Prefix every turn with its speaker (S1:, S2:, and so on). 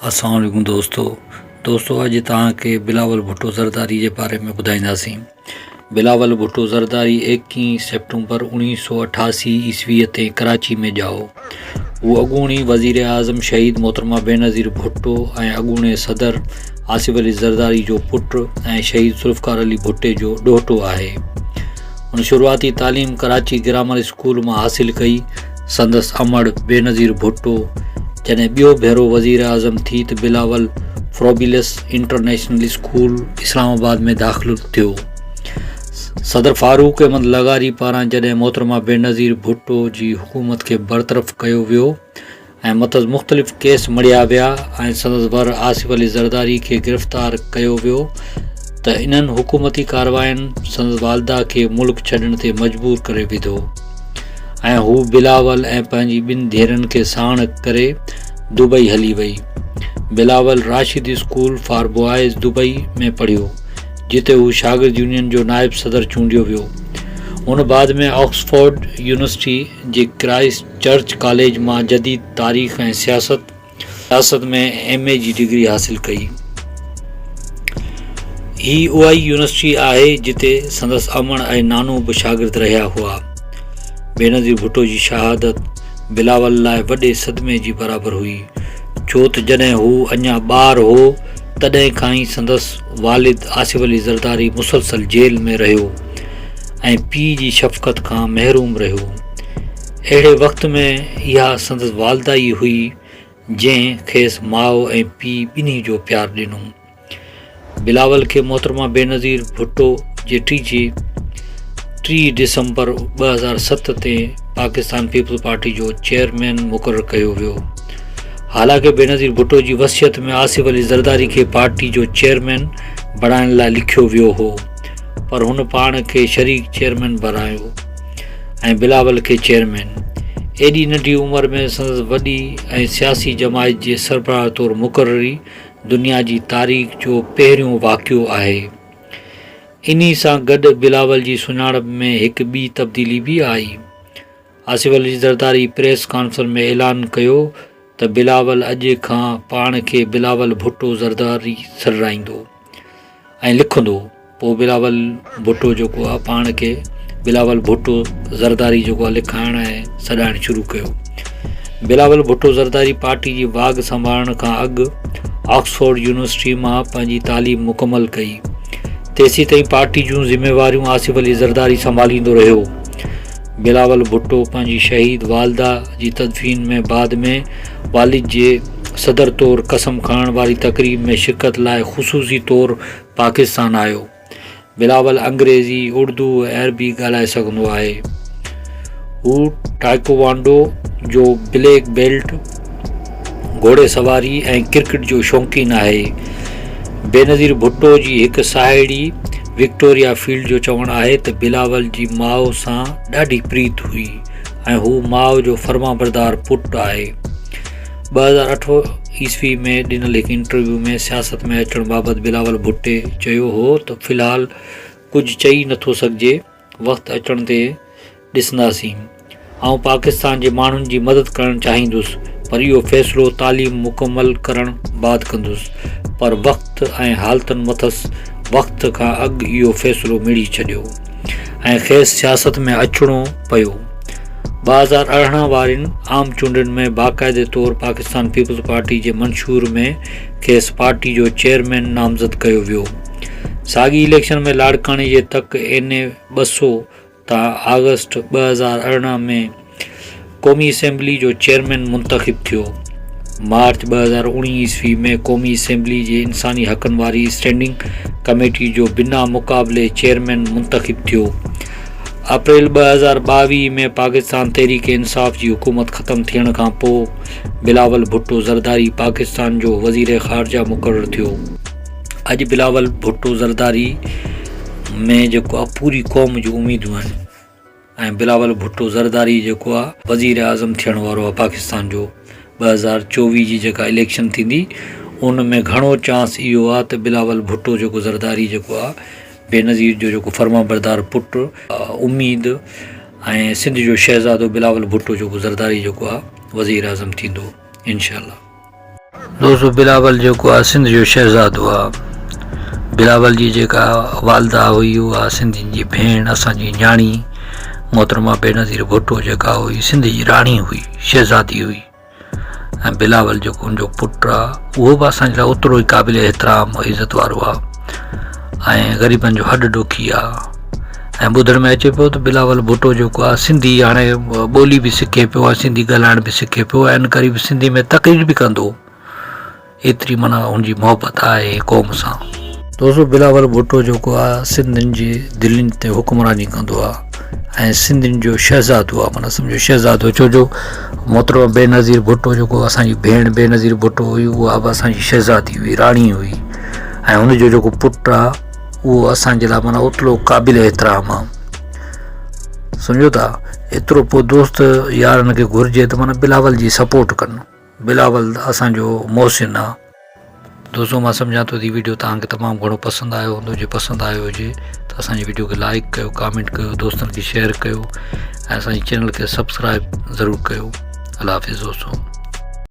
S1: अस्सलाम वालेकुम दोस्तों अॼु तव्हांखे बिलावल भुट्टो ज़रदारी जे बारे में ॿुधाईंदासीं। बिलावल भुट्टो ज़रदारी 21 सितंबर 1988 ईस्वीअ ते कराची में ॼाओ। हू अॻूणी वज़ीर आज़म शहीद मोहतरमा बेनज़ीर भुट्टो ऐं अॻूणे सदर आसिफ अली ज़रदारी जो पुटु ऐं शहीद ज़ुल्फ़कार अली भुट्टे जो ॾोहिटो आहे। हुन शुरूआती तालीम कराची ग्रामर स्कूल मां हासिलु कई। संदसि अमड़ बेनज़ीर भुट्टो जॾहिं ॿियो भेरो वज़ीर आज़म थी त बिलावल फ्रोबिलस इंटरनेशनल स्कूल इस्लामाबाद में दाख़िलु थियो। सदर फारूक अहमद लगारी पारां जॾहिं मोहतरमा बेनज़ीर भुट्टो जी हुकूमत खे बरतरफ़ कयो वियो ऐं मथस मुख़्तलिफ़ केस मढ़िया विया ऐं संदसि वर आसिफ अली ज़रदारी खे गिरफ़्तार कयो वियो त इन्हनि हुकूमती कारवायुनि संदसि वालदा खे मुल्क छॾण ते मजबूर करे विधो ऐं हू बिलावल ऐं पंहिंजी ॿिनि धीअरुनि खे साण करे दुबई हली वई। Bilawal Rashid school for boys Dubai में पढ़ियो, जिते हू शागिर्द यूनियन जो नायब सदर चूंडियो वियो। हुन बाद में ऑक्सफोर्ड यूनिवर्सिटी जे क्राइस्ट चर्च कॉलेज मां जदीद तारीख़ ऐं सियासत में MA जी डिग्री हासिल कई। ही उहा ई यूनिवर्सिटी आहे जिते संदसि अमण ऐं नानो बि शागिर्द रहिया हुआ। बेनज़ीर भुट्टो जी शहादत बिलावल लाइ वॾे सदमे जी बराबर हुई, छो त जॾहिं हू अञा ॿार हो तॾहिं खां ई संदसि वालिद आसिफ अली ज़रदारी मुसलसल जेल में रहियो ऐं पीउ जी शफ़क़त खां महरूम रहियो। अहिड़े वक़्त में इहा संदसि वालदा ई हुई जंहिं खेसि माउ ऐं पीउ ॿिन्ही जो प्यारु ॾिनो। बिलावल खे मोहतरमा बेनज़ीर भुट्टो जे 3 दिसंबर 2007 ते पाकिस्तान पीपल्स पार्टी जो चेयरमैन मुक़ररु कयो वियो। हालांकि बेनज़ीर भुट्टो जी वसियत में आसिफ अली ज़रदारी खे पार्टी जो चेयरमैन बणाइण लाइ लिखियो वियो हो, पर हुन पाण खे शरीक चेयरमैन बणायो ऐं बिलावल खे चेयरमैन। एॾी नंढी उमिरि में संदसि वॾी ऐं सियासी जमायत जे सरबराह तौरु मुक़ररी दुनिया जी तारीख़ जो पहिरियों वाक़ियो आहे। इन्ही सां गॾु बिलावल जी सुञाणप में हिकु ॿी तब्दीली बि आई। आसिफ अली ज़रदारी प्रेस कॉन्फ्रेंस में ऐलान कयो त बिलावल अॼु खां पाण खे बिलावल भुट्टो ज़रदारी सॾाईंदो ऐं लिखंदो। पोइ बिलावल भुट्टो जेको आहे पाण खे बिलावल भुट्टो ज़रदारी जेको आहे लिखाइण ऐं सॾाइणु शुरू कयो। बिलावल भुट्टो ज़रदारी पार्टी जी वाघ संभालण खां अॻु ऑक्सफोर्ड यूनिवर्सिटी मां पंहिंजी तालीम मुकमल कई। तेसीं ताईं पार्टी जूं ज़िम्मेवारियूं आसिफ अली ज़रदारी संभालींदो रहियो। बिलावल भुट्टो पंहिंजी शहीद वालदा जी तदफ़ीन में बाद में वालिद जे सदर तौरु कसम खणण वारी तक़रीब में शिरकत लाइ ख़ुसूसी तौरु पाकिस्तान आयो। बिलावल अंग्रेज़ी, उर्दू ऐं अरबी ॻाल्हाए सघंदो आहे। हू टाइकोवांडो जो ब्लैक बेल्ट, घोड़े सवारी ऐं क्रिकेट जो शौक़ीन आहे। बेनज़ीर भुट्टो जी हिकु साहेड़ी विक्टोरिया फील्ड जो चवणु आहे त बिलावल जी माउ सां ॾाढी प्रीत हुई ऐं हू माउ जो फर्माबरदार पुटु आहे। 2008 ईस्वी में ॾिनल हिकु इंटरव्यू में सियासत में अचण बाबति बिलावल भुट्टे चयो हो त फ़िलहाल कुझु चई नथो सघिजे, वक़्तु अचण ते ॾिसंदासीं। आउं पाकिस्तान जे माण्हुनि जी मदद करणु चाहींदुसि, पर इहो फ़ैसिलो तालीम मुकमल करण बाद कंदुसि, पर वक़्तु ऐं हालतुनि मथसि वक़्त खां अॻु इहो फ़ैसिलो मिड़ी छॾियो ऐं खेसि सियासत में अचिणो पियो। 2018 वारनि आम चूंडनि में बाक़ाइदे तौरु पाकिस्तान पीपल्स पार्टी जे मंशूर में खेसि पार्टी जो चेयरमैन नामज़द कयो वियो। साॻी इलेक्शन में लाड़कानी जे तक NA 200 तां अगस्त 2018 में क़ौमी असेंबली जो चेयरमैन मुंतख़िब थियो। मार्च 2019 ईस्वी में क़ौमी असेंबली जे इंसानी हक़नि वारी स्टैंडिंग कमेटी जो बिना मुक़ाबले चेयरमैन मुंतख़िब थियो। अप्रैल 2022 में पाकिस्तान तहरीक इंसाफ़ जी हुकूमत ख़त्म थियण खां पोइ बिलावल भुट्टो ज़रदारी पाकिस्तान जो वज़ीर ख़ारजा मुक़ररु थियो। अॼु बिलावल भुट्टो ज़रदारी में जेको आहे पूरी क़ौम जूं उमेदूं आहिनि ऐं बिलावल भुट्टो ज़रदारी जेको आहे वज़ीर आज़म थियण वारो आहे पाकिस्तान जो। 2024 जी जेका इलेक्शन थींदी उन में घणो चांस इहो आहे त बिलावल भुट्टो जेको ज़रदारी जेको आहे बेनज़ीर जो जेको फर्माबरदार पुटु उम्मीद ऐं सिंध जो शहज़ादो बिलावल भुट्टो जेको ज़रदारी जेको आहे वज़ीर आज़म थींदो इंशाअल्लाह। दोस्तों बिलावल जेको आहे सिंध जो शहज़ादो आहे। बिलावल जी जेका वालदा हुई उहा सिंधियुनि जी भेण, असांजी न्याणी मोहतरमा बेनज़ीर भुट्टो जेका हुई सिंध जी राणी हुई, शहज़ादी हुई। ऐं बिलावल जेको उनजो पुटु आहे उहो बि असांजे लाइ ओतिरो ई क़ाबिल एतिराम इज़त वारो आहे ऐं ग़रीबनि जो हॾु ॾुखी आहे। ऐं ॿुधण में अचे पियो त बिलावल भुट्टो जेको आहे सिंधी हाणे ॿोली बि सिखे पियो आहे, सिंधी ॻाल्हाइण बि सिखे पियो ऐं इन करे बि सिंधी में तक़रीर बि कंदो। एतिरी माना हुनजी मोहबत आहे क़ौम सां। दोस्तों बिलावल भुट्टो जेको आहे सिंधियुनि जी दिलनि ते हुक्मरानी कंदो आहे ऐं सिंधियुनि जो शहज़ादो आहे, माना सम्झो शहज़ादो। छो जो मोहतरमा बेनज़ीर भुट्टो जेको असांजी भेण बेनज़ीर भुट्टो हुई उहा बि असांजी शहज़ादी हुई, राणी हुई ऐं हुनजो जेको पुटु आहे उहो असांजे लाइ माना ओतिरो क़ाबिल एतिराम आहे। सम्झो था, एतिरो पोइ दोस्त यारनि खे घुरिजे त माना बिलावल जी सपोर्ट कनि। बिलावल असांजो मोहसिन आहे। दोस्तों मां सम्झां थो त वीडियो तव्हांखे तमामु घणो पसंदि आयो हूंदो। जे पसंदि आयो हुजे त असांजी वीडियो खे लाइक कयो, कमेंट कयो, दोस्तनि खे शेयर कयो ऐं असांजे चैनल खे सब्सक्राइब ज़रूरु कयो। अल्लाह हाफ़िज़ दोस्तों।